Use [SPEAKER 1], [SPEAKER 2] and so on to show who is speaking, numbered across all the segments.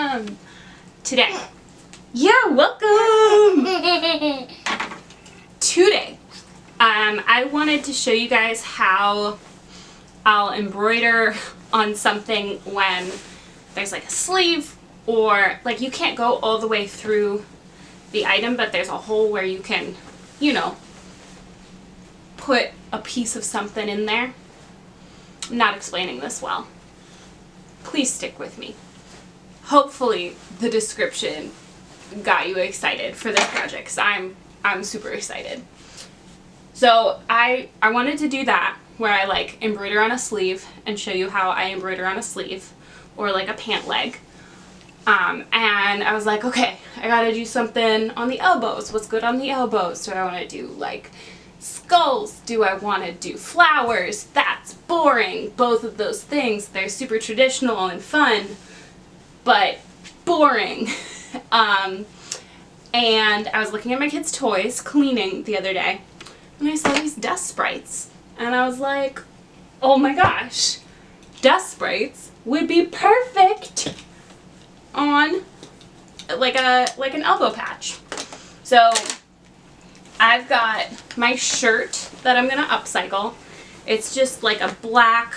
[SPEAKER 1] welcome today. Yeah, welcome. Today, I wanted to show you guys how I'll embroider on something when there's like a sleeve, or like you can't go all the way through the item, but there's a hole where you can, you know, put a piece of something in there. I'm not explaining this well. Please stick with me. Hopefully the description got you excited for this project, because I'm super excited. So I wanted to do that where I like embroider on a sleeve and show you how I embroider on a sleeve or like a pant leg. And I was like, okay, I gotta do something on the elbows. What's good on the elbows? Do I want to do like skulls? Do I want to do flowers? That's boring. Both of those things, they're super traditional and fun, but boring. And I was looking at my kids' toys, cleaning the other day, and I saw these dust sprites. And I was like, oh my gosh, dust sprites would be perfect on like an elbow patch. So I've got my shirt that I'm gonna upcycle. It's just like a black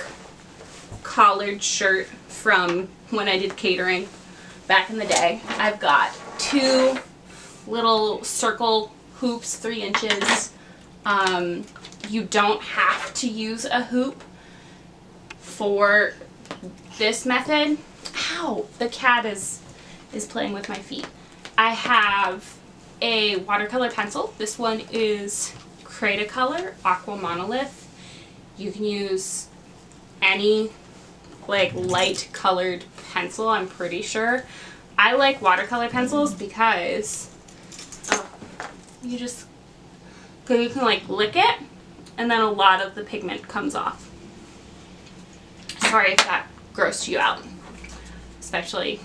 [SPEAKER 1] collared shirt from when I did catering back in the day. I've got two little circle hoops, 3 inches. You don't have to use a hoop for this method. Ow! The cat is playing with my feet. I have a watercolor pencil. This one is Cretacolor Aqua Monolith. You can use any like light colored pencil, I'm pretty sure. I like watercolor pencils because you can like lick it and then a lot of the pigment comes off. Sorry if that grossed you out, especially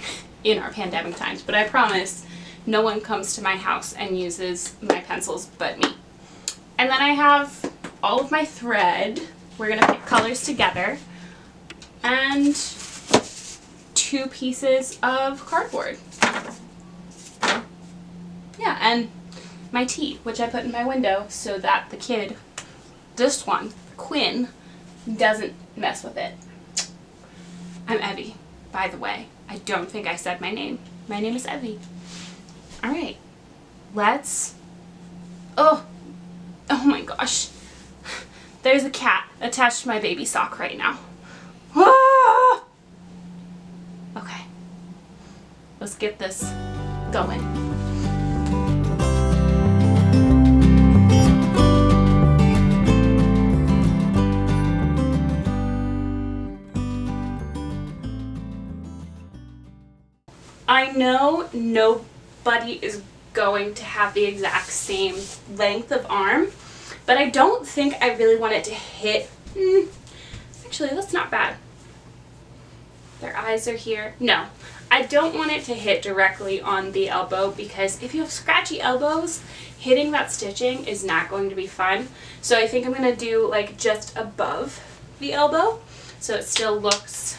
[SPEAKER 1] in our pandemic times, but I promise no one comes to my house and uses my pencils but me. And then I have all of my thread. We're gonna pick colors together, and 2 pieces of cardboard. Yeah, and my tea, which I put in my window so that the kid, this one, Quinn, doesn't mess with it. I'm Evie, by the way. I don't think I said my name. My name is Evie. Alright, let's... Oh my gosh. There's a cat attached to my baby sock right now. Ah! Okay, let's get this going. I know nobody is going to have the exact same length of arm, but I don't think I really want it to hit. Actually, that's not bad. Their eyes are here. No, I don't want it to hit directly on the elbow, because if you have scratchy elbows, hitting that stitching is not going to be fun. So I think I'm going to do like just above the elbow so it still looks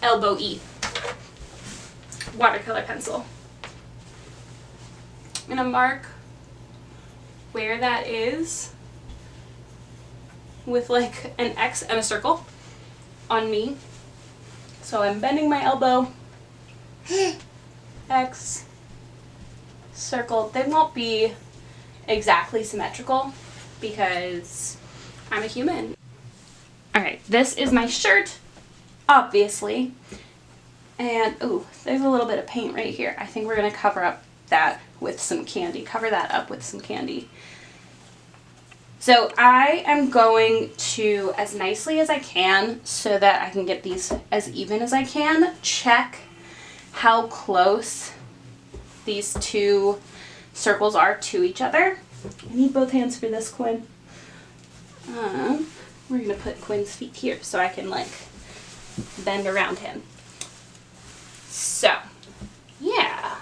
[SPEAKER 1] elbow-y. Watercolor pencil. I'm gonna mark where that is with like an X and a circle on me. So I'm bending my elbow, X, circle. They won't be exactly symmetrical because I'm a human. Alright, this is my shirt, obviously. And, ooh, there's a little bit of paint right here. I think we're going to cover up that with some candy. Cover that up with some candy. So I am going to, as nicely as I can, so that I can get these as even as I can, check how close these 2 circles are to each other. I need both hands for this, Quinn. We're going to put Quinn's feet here so I can, like, bend around him. So, yeah,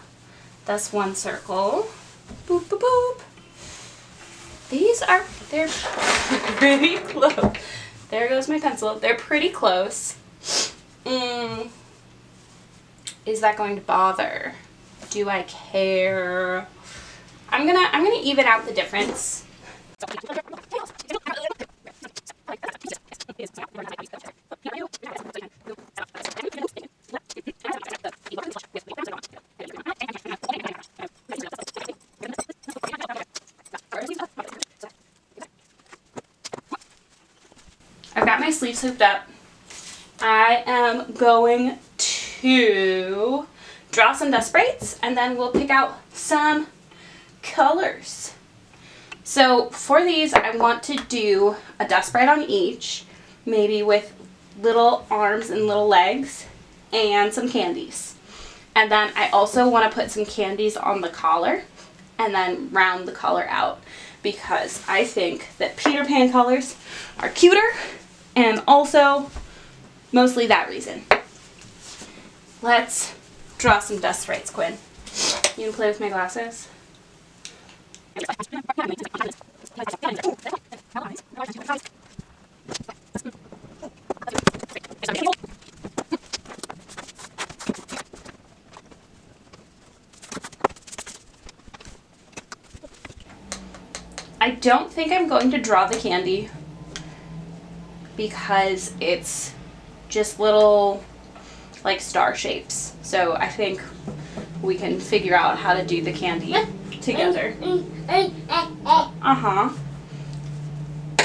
[SPEAKER 1] that's 1 circle. Boop, boop, boop. They're pretty close. There goes my pencil. They're pretty close. Is that going to bother? Do I care? I'm gonna even out the difference. I've got my sleeves hooked up. I am going to draw some dust sprites and then we'll pick out some colors. So for these, I want to do a dust sprite on each, maybe with little arms and little legs and some candies. And then I also want to put some candies on the collar and then round the collar out because I think that Peter Pan colors are cuter, and also mostly that reason. Let's draw some dust sprites, Quinn. You can play with my glasses? I don't think I'm going to draw the candy because it's just little like star shapes. So I think we can figure out how to do the candy together. Uh-huh.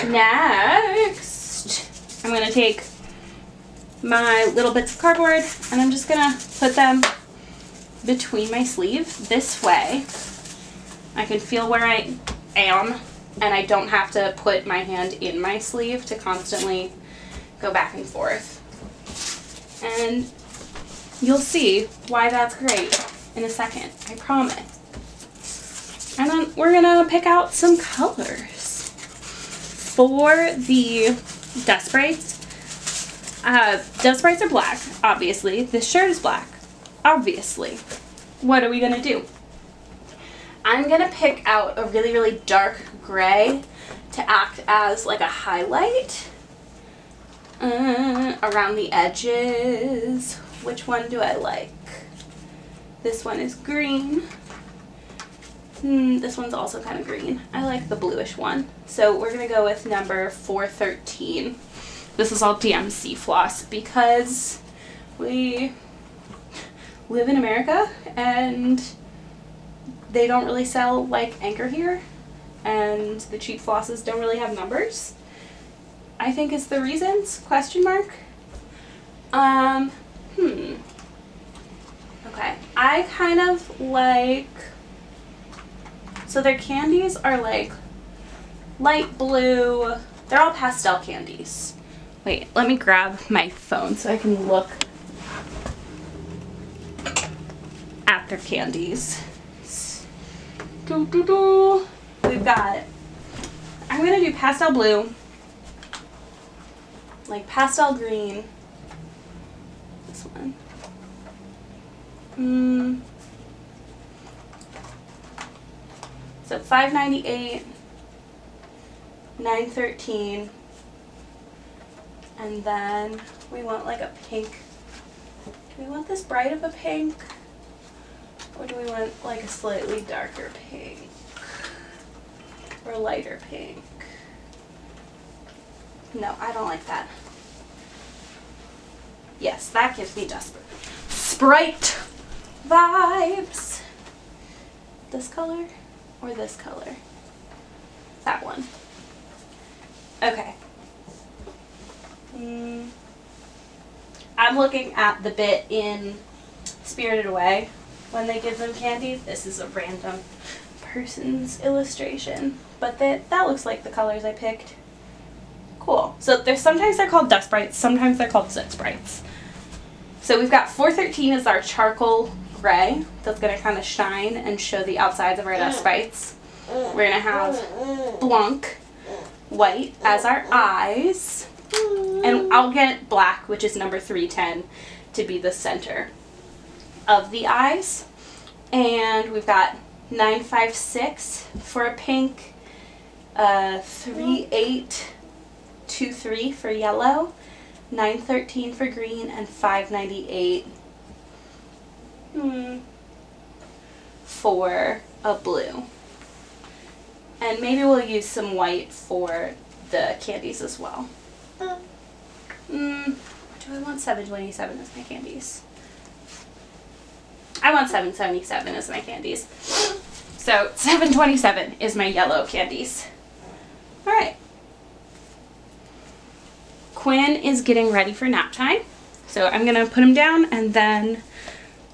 [SPEAKER 1] Next, I'm gonna take my little bits of cardboard and I'm just gonna put them between my sleeve this way. I can feel where I am and I don't have to put my hand in my sleeve to constantly go back and forth. And you'll see why that's great in a second, I promise. And then we're gonna pick out some colors. For the dust sprites are black, obviously. This shirt is black, obviously. What are we gonna do? I'm gonna pick out a really, really dark gray to act as like a highlight around the edges. Which one do I like? This one is green. This one's also kind of green. I like the bluish one. So we're gonna go with number 413. This is all DMC floss because we live in America and they don't really sell like Anchor here, and the cheap flosses don't really have numbers, I think is the reasons, question mark. Okay, I kind of like, so their candies are like light blue, they're all pastel candies. Wait, let me grab my phone so I can look at their candies. We've got, I'm gonna do pastel blue, like pastel green, this one. So $5.98, $9.13, and then we want like a pink. Do we want this bright of a pink? Or do we want like a slightly darker pink? Or lighter pink? No, I don't like that. Yes, that gives me dust sprite vibes. This color or this color? That one. Okay. I'm looking at the bit in Spirited Away when they give them candy. This is a random person's illustration, but that looks like the colors I picked. Cool. So sometimes they're called dust sprites, sometimes they're called soot sprites. So we've got 413 is our charcoal gray that's going to kind of shine and show the outsides of our dust sprites. We're going to have Blanc white as our eyes, and I'll get black, which is number 310, to be the center of the eyes. And we've got 956 for a pink, 3823 for yellow, 913 for green, and 598 for a blue. And maybe we'll use some white for the candies as well. Do I want 727 as my candies? I want 777 as my candies. So 727 is my yellow candies. Alright. Quinn is getting ready for nap time. So I'm going to put him down and then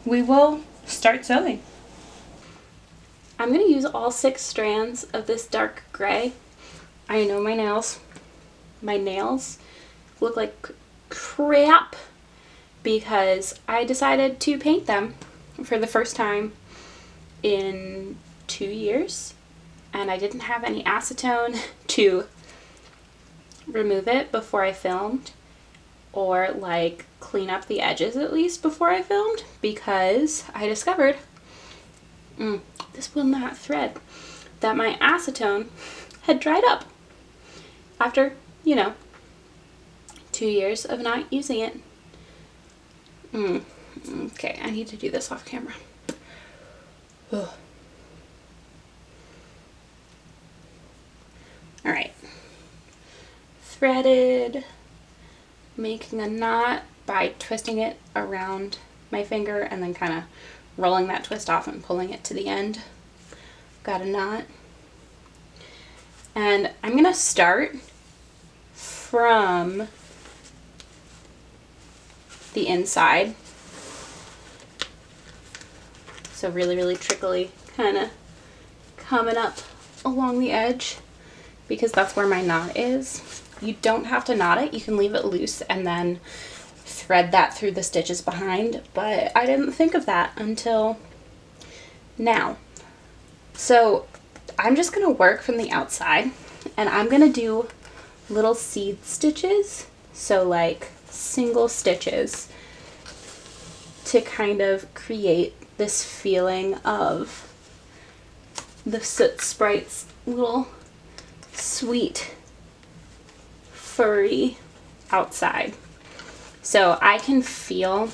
[SPEAKER 1] we will start sewing. I'm going to use all 6 strands of this dark gray. I know my nails look like crap because I decided to paint them for the first time in 2 years and I didn't have any acetone to remove it before I filmed, or like clean up the edges at least before I filmed, because I discovered this will not thread, that my acetone had dried up after, you know, 2 years of not using it. Okay, I need to do this off camera. Ugh. Alright. Threaded, making a knot by twisting it around my finger and then kind of rolling that twist off and pulling it to the end. Got a knot. And I'm going to start from the inside. So really, really trickly, kind of coming up along the edge because that's where my knot is. You don't have to knot it. You can leave it loose and then thread that through the stitches behind, but I didn't think of that until now. So I'm just going to work from the outside and I'm going to do little seed stitches, so like single stitches, to kind of create this feeling of the Soot Sprite's little sweet furry outside. So I can feel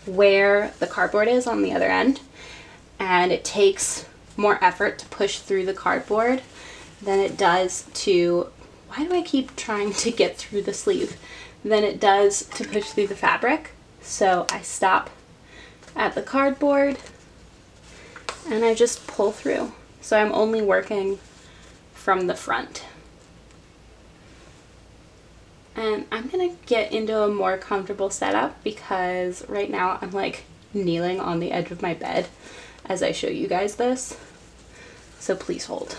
[SPEAKER 1] where the cardboard is on the other end, and it takes more effort to push through the cardboard than it does to, why do I keep trying to get through the sleeve, than it does to push through the fabric. So I stop at the cardboard and I just pull through. So I'm only working from the front. And I'm gonna get into a more comfortable setup because right now I'm like kneeling on the edge of my bed as I show you guys this. So please hold.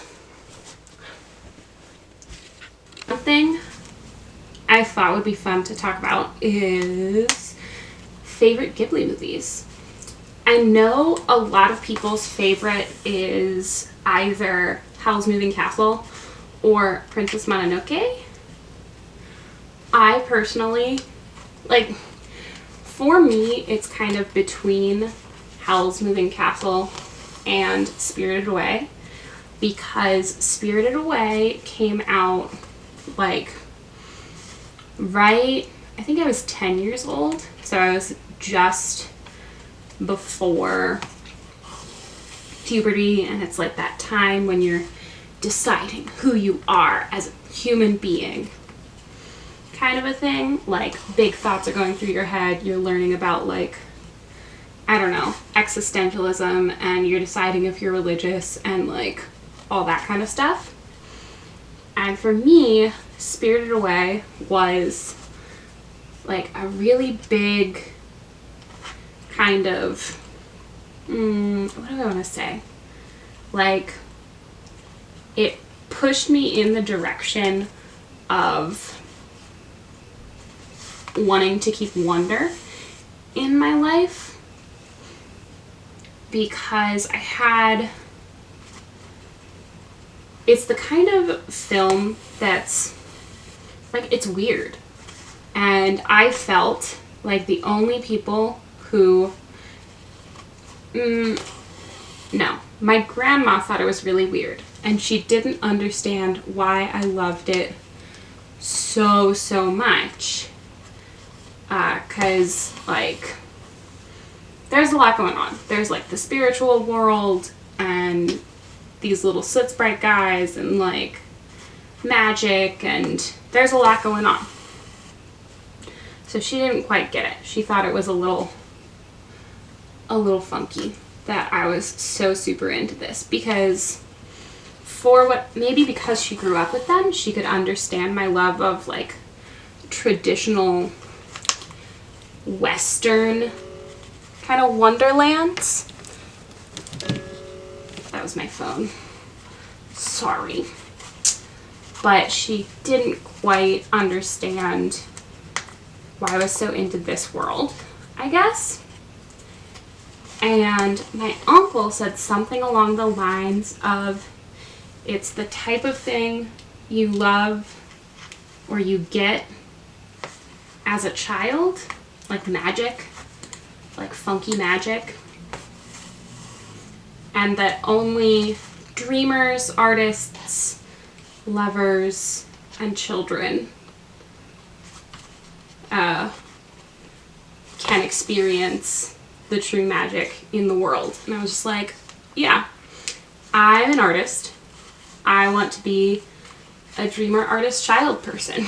[SPEAKER 1] One thing I thought would be fun to talk about is favorite Ghibli movies. I know a lot of people's favorite is either Howl's Moving Castle or Princess Mononoke. I personally, like, for me, it's kind of between Howl's Moving Castle and Spirited Away, because Spirited Away came out, like, right, I think I was 10 years old, so I was just before puberty, and it's like that time when you're deciding who you are as a human being, kind of a thing. Like, big thoughts are going through your head, you're learning about, like, I don't know, existentialism, and you're deciding if you're religious and like all that kind of stuff. And for me, Spirited Away was like a really big kind of, what do I want to say? Like, it pushed me in the direction of wanting to keep wonder in my life, because I had, it's the kind of film that's like, it's weird, and I felt like the only people who, no, my grandma thought it was really weird, and she didn't understand why I loved it so much, because like, there's a lot going on. There's like the spiritual world and these little Soot Sprite guys and like magic, and there's a lot going on. So she didn't quite get it. She thought it was a little funky that I was so super into this, because maybe because she grew up with them, she could understand my love of like traditional Western kind of wonderlands. That was my phone. Sorry. But she didn't quite understand why I was so into this world, I guess. And my uncle said something along the lines of, it's the type of thing you love or you get as a child, like magic, like funky magic, and that only dreamers, artists, lovers, and children can experience the true magic in the world. And I was just like, yeah, I'm an artist. I want to be a dreamer, artist, child person.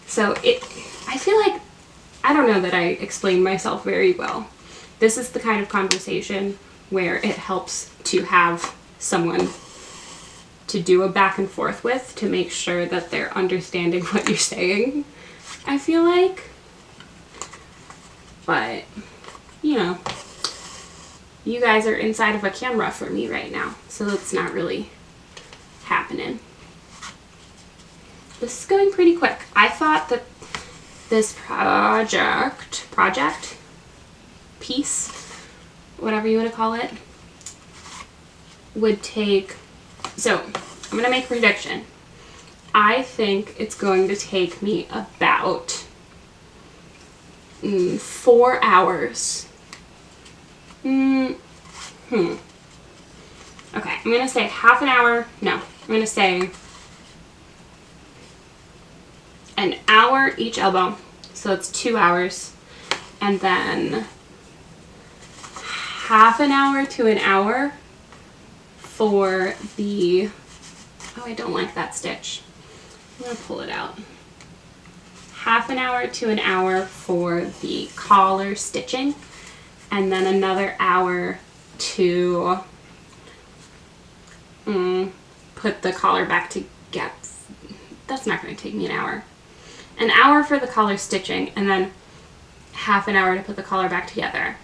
[SPEAKER 1] So I feel like, I don't know that I explained myself very well. This is the kind of conversation where it helps to have someone to do a back and forth with to make sure that they're understanding what you're saying, I feel like. But, you know, you guys are inside of a camera for me right now, so it's not really happening. This is going pretty quick. I thought that this piece, whatever you want to call it, would take, so I'm going to make a prediction. I think it's going to take me about 4 hours. Okay, I'm going to say half an hour. No, I'm going to say an hour each elbow. So it's 2 hours. And then half an hour to an hour for the, oh, I don't like that stitch. I'm going to pull it out. Half an hour to an hour for the collar stitching, and then another hour to put the collar back together. That's not going to take me an hour. An hour for the collar stitching, and then half an hour to put the collar back together,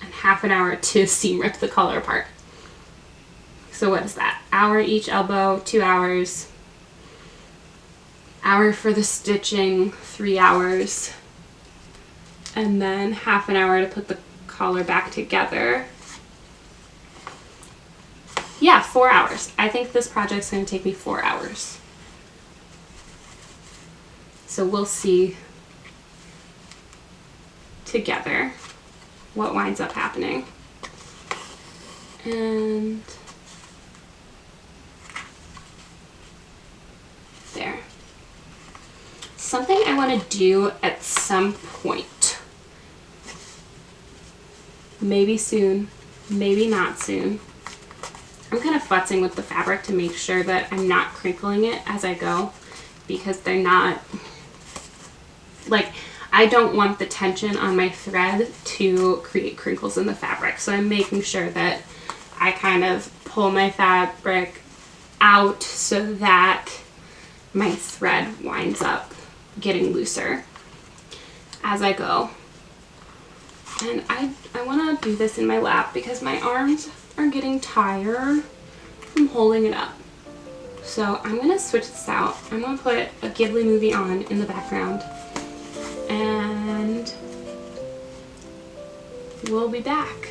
[SPEAKER 1] and half an hour to seam rip the collar apart. So what is that? Hour each elbow, 2 hours. Hour for the stitching, 3 hours. And then half an hour to put the collar back together. Yeah, 4 hours. I think this project's going to take me 4 hours. So we'll see together what winds up happening. And there. Something I want to do at some point. Maybe soon, maybe not soon. I'm kind of futzing with the fabric to make sure that I'm not crinkling it as I go, because they're not, like, I don't want the tension on my thread to create crinkles in the fabric. So I'm making sure that I kind of pull my fabric out so that my thread winds up getting looser as I go. And I want to do this in my lap because my arms are getting tired from holding it up. So I'm going to switch this out. I'm going to put a Ghibli movie on in the background, and we'll be back.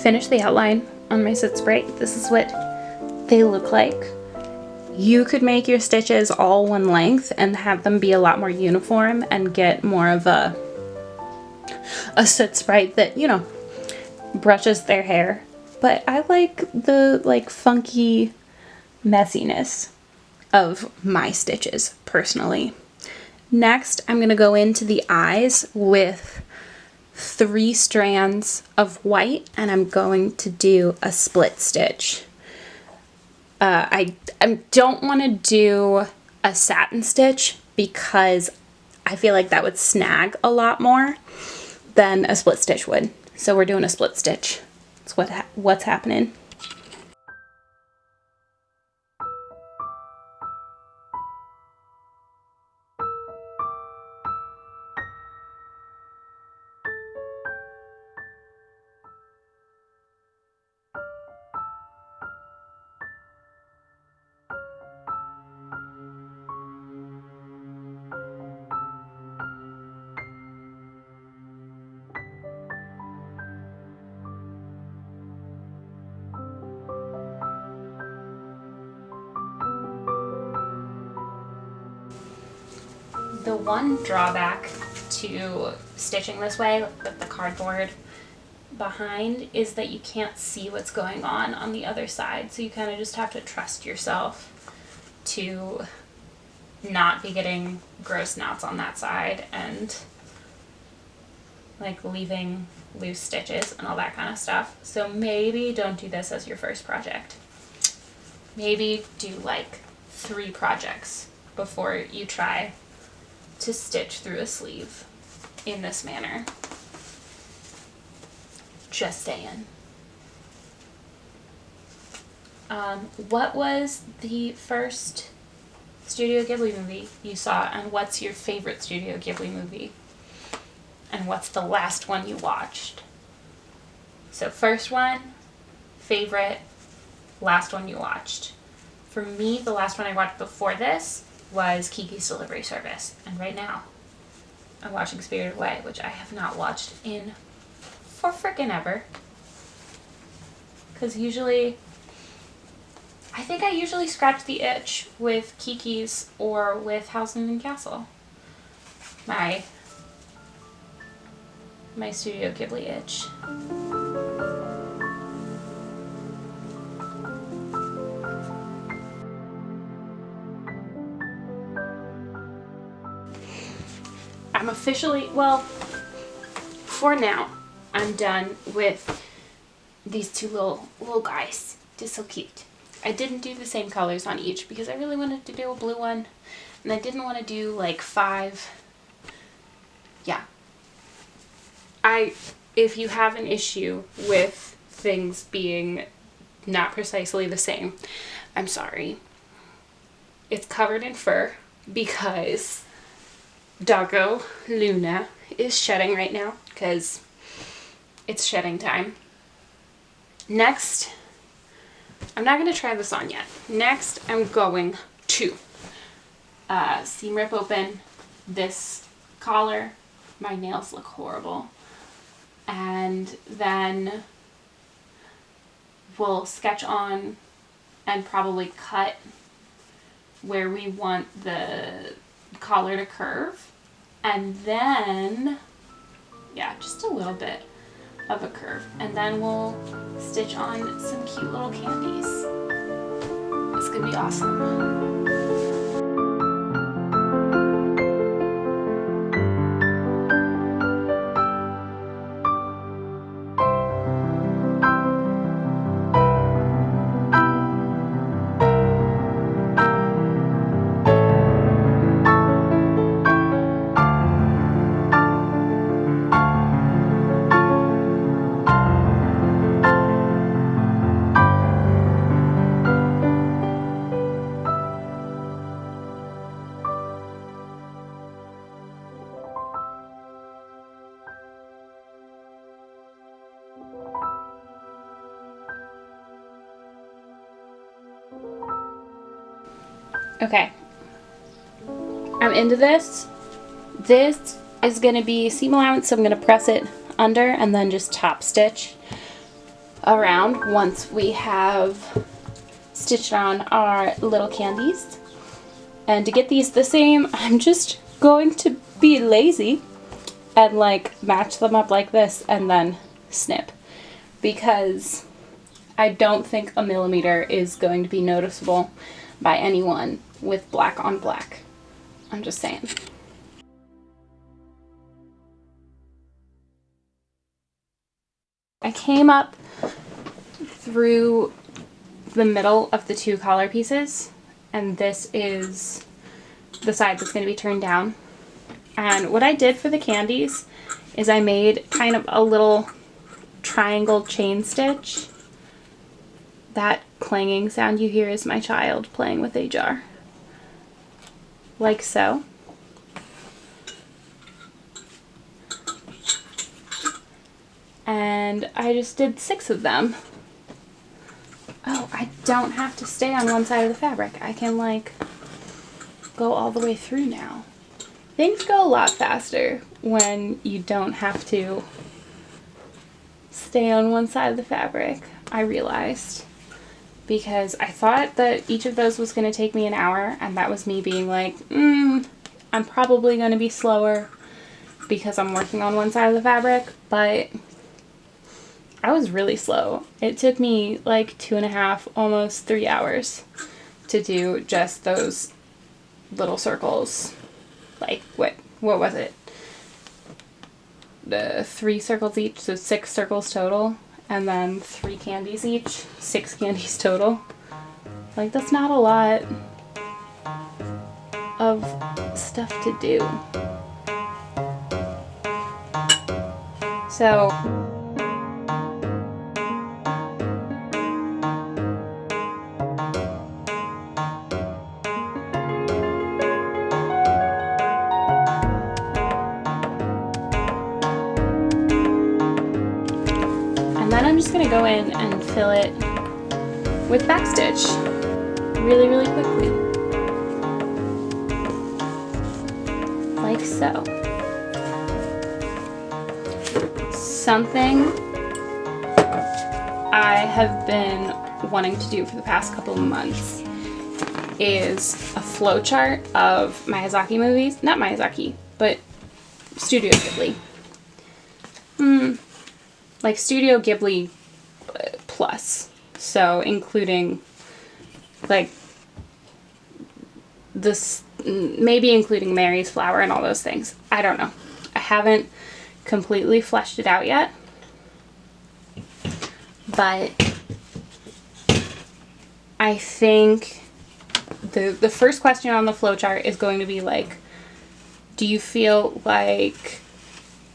[SPEAKER 1] finished the outline on my sit spray. This is what they look like. You could make your stitches all one length and have them be a lot more uniform and get more of a sit spray that, you know, brushes their hair. But I like the like funky messiness of my stitches personally. Next, I'm going to go into the eyes with 3 strands of white, and I'm going to do a split stitch. I don't want to do a satin stitch because I feel like that would snag a lot more than a split stitch would. So we're doing a split stitch. That's what's happening. The one drawback to stitching this way with the cardboard behind is that you can't see what's going on the other side. So you kind of just have to trust yourself to not be getting gross knots on that side and like leaving loose stitches and all that kind of stuff. So maybe don't do this as your first project. Maybe do like 3 projects before you try to stitch through a sleeve in this manner. Just saying. What was the first Studio Ghibli movie you saw, and what's your favorite Studio Ghibli movie? And what's the last one you watched? So first one, favorite, last one you watched. For me, the last one I watched before this was Kiki's Delivery Service, and right now I'm watching Spirited Away, which I have not watched in for frickin' ever. Because I think I usually scratch the itch with Kiki's or with House and Castle. My Studio Ghibli itch. I'm officially, well, for now, I'm done with these 2 little guys. They're so cute. I didn't do the same colors on each because I really wanted to do a blue one, and I didn't want to do like 5. Yeah. If you have an issue with things being not precisely the same, I'm sorry. It's covered in fur because Doggo Luna is shedding right now because it's shedding time. Next, I'm not going to try this on yet. Next, I'm going to seam rip open this collar. My nails look horrible. And then we'll sketch on and probably cut where we want the collar to curve, and then yeah, just a little bit of a curve, and then we'll stitch on some cute little candies. It's gonna be awesome. Okay, I'm into this. This is going to be seam allowance, so I'm going to press it under and then just top stitch around once we have stitched on our little candies. And to get these the same, I'm just going to be lazy and like match them up like this and then snip, because I don't think a millimeter is going to be noticeable by anyone with black on black. I'm just saying. I came up through the middle of the two collar pieces, and this is the side that's going to be turned down. And what I did for the candies is I made kind of a little triangle chain stitch. That clanging sound you hear is my child playing with a jar. Like so. And I just did 6 of them. Oh, I don't have to stay on one side of the fabric. I can like go all the way through now. Things go a lot faster when you don't have to stay on one side of the fabric, I realized. Because I thought that each of those was going to take me an hour, and that was me being like, I'm probably going to be slower because I'm working on one side of the fabric, but I was really slow. It took me like 2.5, almost 3 hours to do just those little circles. Like, what was it? The 3 circles each, so 6 circles total. And then 3 candies each, 6 candies total. Like, that's not a lot of stuff to do. So, and then I'm just going to go in and fill it with backstitch really, really quickly. Like so. Something I have been wanting to do for the past couple of months is a flowchart of Miyazaki movies. Not Miyazaki, but Studio Ghibli. Like Studio Ghibli plus. So including like this, maybe including Mary's Flower and all those things. I don't know. I haven't completely fleshed it out yet. But I think the first question on the flowchart is going to be like, do you feel like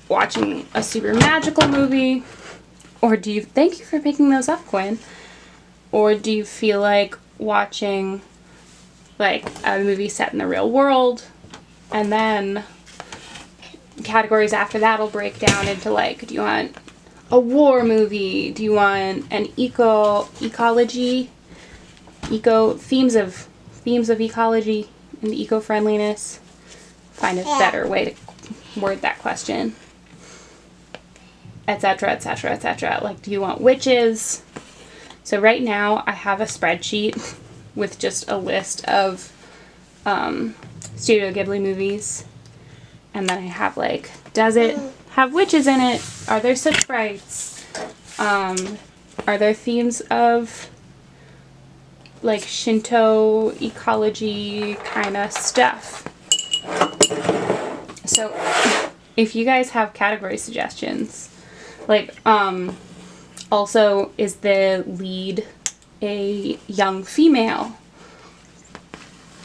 [SPEAKER 1] watching a super magical movie? Or do you, thank you for picking those up, Quinn. Or do you feel like watching like a movie set in the real world? And then categories after that will break down into like, do you want a war movie? Do you want an ecology, themes of ecology and eco-friendliness? Find a better way to word that question. Etc, etc, etc. Like, do you want witches? So right now I have a spreadsheet with just a list of Studio Ghibli movies. And then I have like, does it have witches in it? Are there such sprites? Are there themes of like Shinto ecology kind of stuff? So if you guys have category suggestions, like, also, is the lead a young female?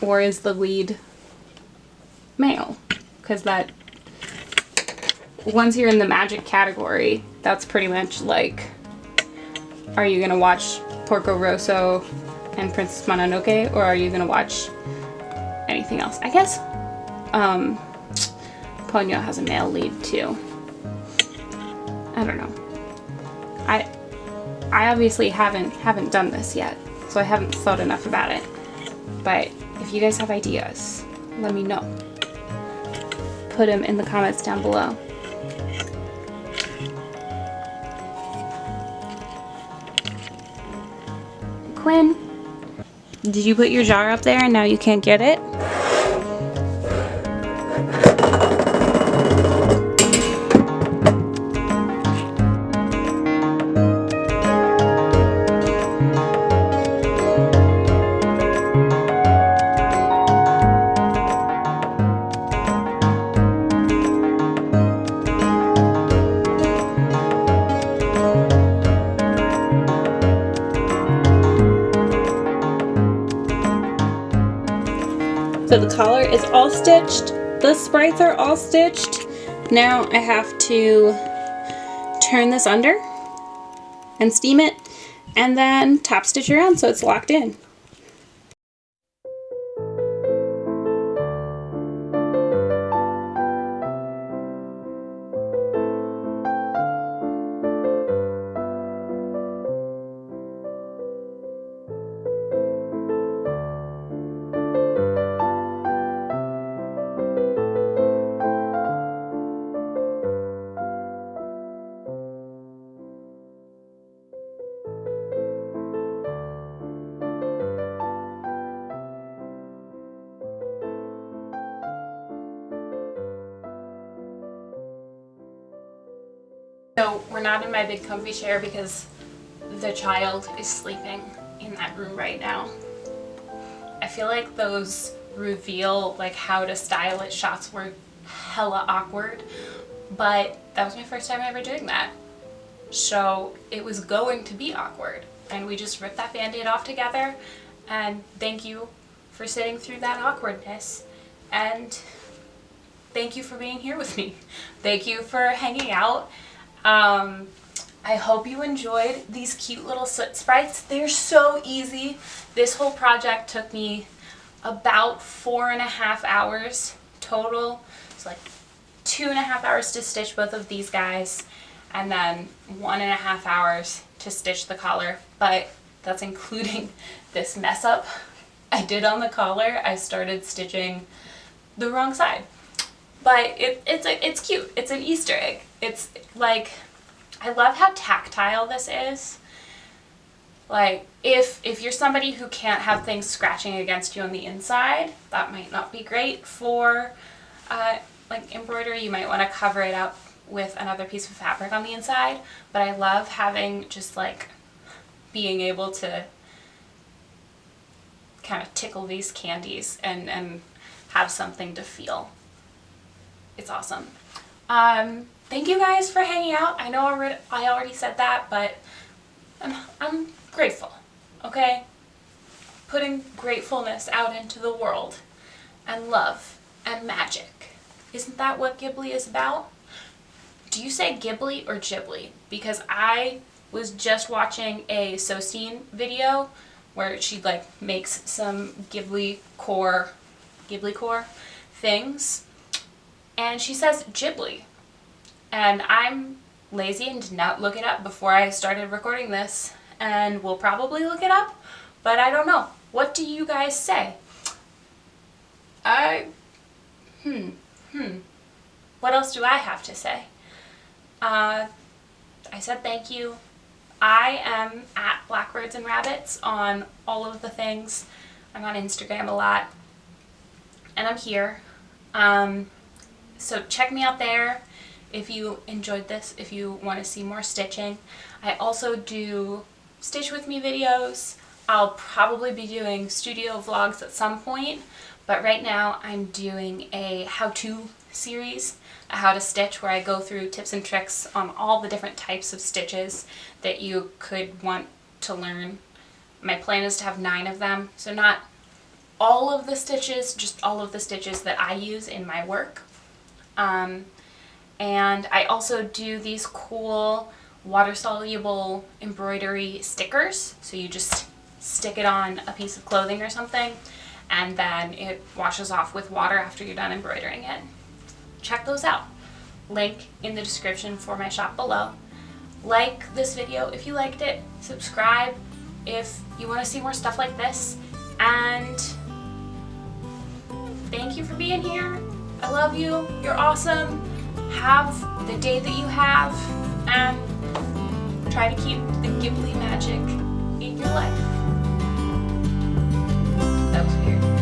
[SPEAKER 1] Or is the lead male? Because that, once you're in the magic category, that's pretty much like, are you going to watch Porco Rosso and Princess Mononoke? Or are you going to watch anything else? I guess Ponyo has a male lead too. I don't know. I obviously haven't done this yet, so I haven't thought enough about it. But if you guys have ideas, let me know. Put them in the comments down below. Quinn, did you put your jar up there and now you can't get it? So the collar is all stitched, the sprites are all stitched. Now I have to turn this under and steam it and then top stitch around so it's locked in. So we're not in my big comfy chair because the child is sleeping in that room right now. I feel like those reveal like how to style it shots were hella awkward, but that was my first time ever doing that. So it was going to be awkward and we just ripped that band-aid off together, and thank you for sitting through that awkwardness, and thank you for being here with me. Thank you for hanging out. I hope you enjoyed these cute little soot sprites. They're so easy. This whole project took me about 4.5 hours total. It's like 2.5 hours to stitch both of these guys, and then 1.5 hours to stitch the collar, but that's including this mess up I did on the collar. I started stitching the wrong side. But it's cute. It's an Easter egg. It's like, I love how tactile this is. Like, if you're somebody who can't have things scratching against you on the inside, that might not be great for like embroidery. You might want to cover it up with another piece of fabric on the inside. But I love having just like being able to kind of tickle these candies and have something to feel. It's awesome. Thank you guys for hanging out. I know I already said that, but I'm grateful, okay? Putting gratefulness out into the world, and love, and magic. Isn't that what Ghibli is about? Do you say Ghibli or Ghibli? Because I was just watching a Sostine video where she like makes some Ghibli core things, and she says Ghibli, and I'm lazy and did not look it up before I started recording this, and will probably look it up, but I don't know. What do you guys say? What else do I have to say? I said thank you. I am at Blackbirds and Rabbits on all of the things. I'm on Instagram a lot, and I'm here. So check me out there if you enjoyed this, if you want to see more stitching. I also do Stitch With Me videos. I'll probably be doing studio vlogs at some point, but right now I'm doing a how-to series, a how to stitch, where I go through tips and tricks on all the different types of stitches that you could want to learn. My plan is to have 9 of them, so not all of the stitches, just all of the stitches that I use in my work. And I also do these cool water-soluble embroidery stickers, so you just stick it on a piece of clothing or something, and then it washes off with water after you're done embroidering it. Check those out. Link in the description for my shop below. Like this video if you liked it, subscribe if you want to see more stuff like this, and thank you for being here. I love you. You're awesome. Have the day that you have, and try to keep the Ghibli magic in your life. That was weird.